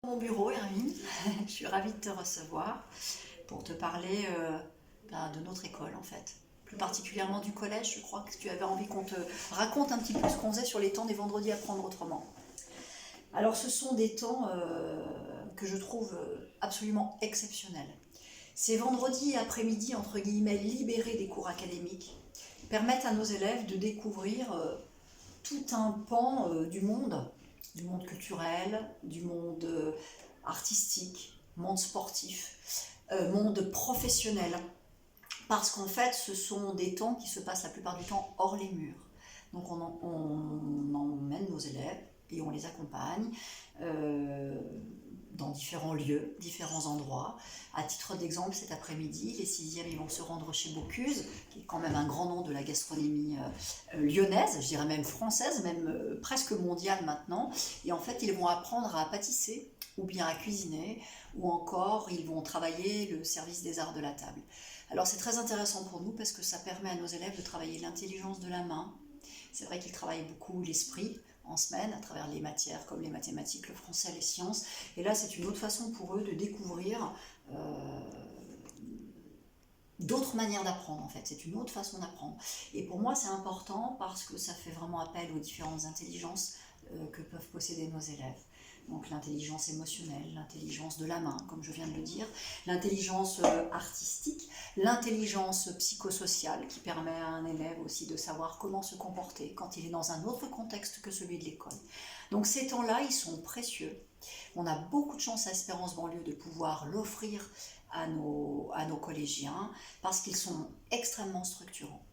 Mon bureau, Hermine, je suis ravie de te recevoir pour te parler de notre école en fait. Plus particulièrement du collège, je crois que tu avais envie qu'on te raconte un petit peu ce qu'on faisait sur les temps des vendredis apprendre autrement. Alors ce sont des temps que je trouve absolument exceptionnels. Ces vendredis après-midi, entre guillemets, libérés des cours académiques, permettent à nos élèves de découvrir tout un pan du monde culturel, du monde artistique, monde sportif, monde professionnel. Parce qu'en fait, ce sont des temps qui se passent la plupart du temps hors les murs. Donc on emmène nos élèves et on les accompagne dans différents lieux, différents endroits. À titre d'exemple, cet après-midi, les sixièmes ils vont se rendre chez Bocuse, qui est quand même un grand nom de la gastronomie lyonnaise, je dirais même française, même presque mondiale maintenant. Et en fait, ils vont apprendre à pâtisser, ou bien à cuisiner, ou encore ils vont travailler le service des arts de la table. Alors c'est très intéressant pour nous parce que ça permet à nos élèves de travailler l'intelligence de la main. C'est vrai qu'ils travaillent beaucoup l'esprit en semaine à travers les matières comme les mathématiques, le français, les sciences. Et là, c'est une autre façon pour eux de découvrir d'autres manières d'apprendre en fait. C'est une autre façon d'apprendre. Et pour moi, c'est important parce que ça fait vraiment appel aux différentes intelligences que peuvent posséder nos élèves. Donc l'intelligence émotionnelle, l'intelligence de la main, comme je viens de le dire, l'intelligence artistique, l'intelligence psychosociale qui permet à un élève aussi de savoir comment se comporter quand il est dans un autre contexte que celui de l'école. Donc ces temps-là, ils sont précieux. On a beaucoup de chance à Espérance banlieue de pouvoir l'offrir à nos collégiens parce qu'ils sont extrêmement structurants.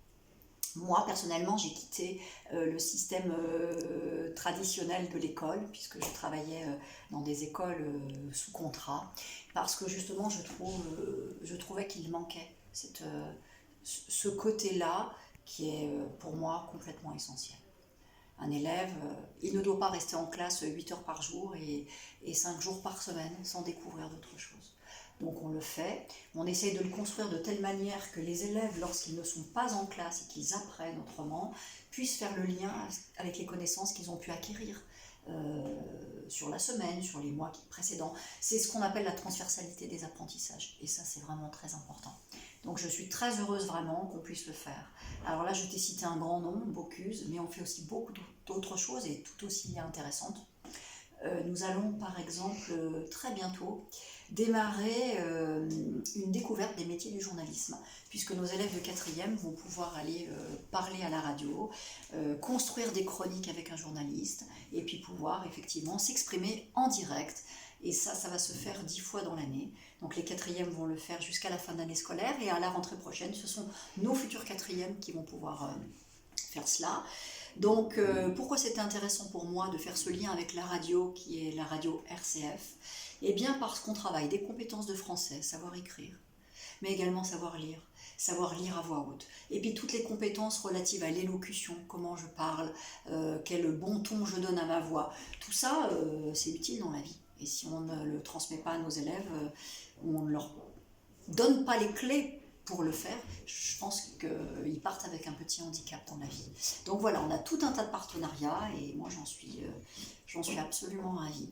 Moi, personnellement, j'ai quitté le système traditionnel de l'école, puisque je travaillais dans des écoles sous contrat, parce que justement, je trouvais qu'il manquait ce côté-là qui est pour moi complètement essentiel. Un élève, il ne doit pas rester en classe 8 heures par jour et 5 jours par semaine sans découvrir d'autres choses. Donc on le fait, on essaye de le construire de telle manière que les élèves, lorsqu'ils ne sont pas en classe et qu'ils apprennent autrement, puissent faire le lien avec les connaissances qu'ils ont pu acquérir sur la semaine, sur les mois précédents. C'est ce qu'on appelle la transversalité des apprentissages et ça c'est vraiment très important. Donc je suis très heureuse vraiment qu'on puisse le faire. Alors là je t'ai cité un grand nom, Bocuse, mais on fait aussi beaucoup d'autres choses et tout aussi intéressantes. Nous allons par exemple très bientôt démarrer une découverte des métiers du journalisme, puisque nos élèves de 4e vont pouvoir aller parler à la radio, construire des chroniques avec un journaliste, et puis pouvoir effectivement s'exprimer en direct. Et ça va se faire 10 fois dans l'année. Donc les 4e vont le faire jusqu'à la fin de l'année scolaire, et à la rentrée prochaine, ce sont nos futurs 4e qui vont pouvoir faire cela. Donc pourquoi c'était intéressant pour moi de faire ce lien avec la radio qui est la radio RCF? Eh bien parce qu'on travaille des compétences de français, savoir écrire, mais également savoir lire à voix haute. Et puis toutes les compétences relatives à l'élocution, comment je parle, quel bon ton je donne à ma voix. Tout ça, c'est utile dans la vie. Et si on ne le transmet pas à nos élèves, on ne leur donne pas les clés pour le faire, je pense qu'ils partent avec un petit handicap dans la vie. Donc voilà, on a tout un tas de partenariats et moi j'en suis absolument ravie.